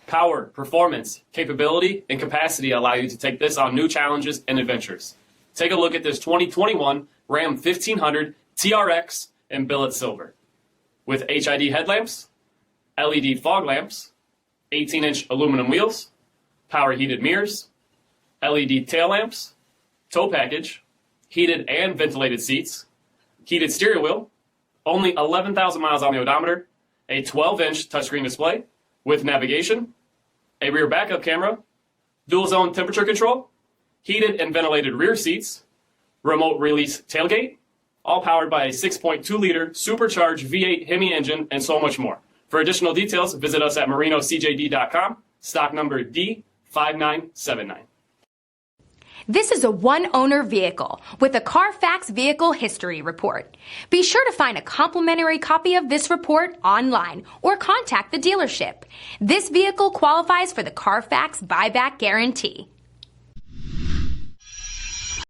Power, performance, capability, and capacity allow you to take this on new challenges and adventures. Take a look at this 2021 Ram 1500 TRX in billet silver. With HID headlamps, LED fog lamps, 18-inch aluminum wheels, power heated mirrors, LED tail lamps, tow package, heated and ventilated seats, heated steering wheel, only 11,000 miles on the odometer, a 12-inch touchscreen display with navigation, a rear backup camera, dual zone temperature control, heated and ventilated rear seats, remote release tailgate, all powered by a 6.2-liter supercharged V8 HEMI engine, and so much more. For additional details, visit us at marinocjd.com, stock number D5979. This is a one-owner vehicle with a CARFAX vehicle history report. Be sure to find a complimentary copy of this report online or contact the dealership. This vehicle qualifies for the CARFAX buyback guarantee.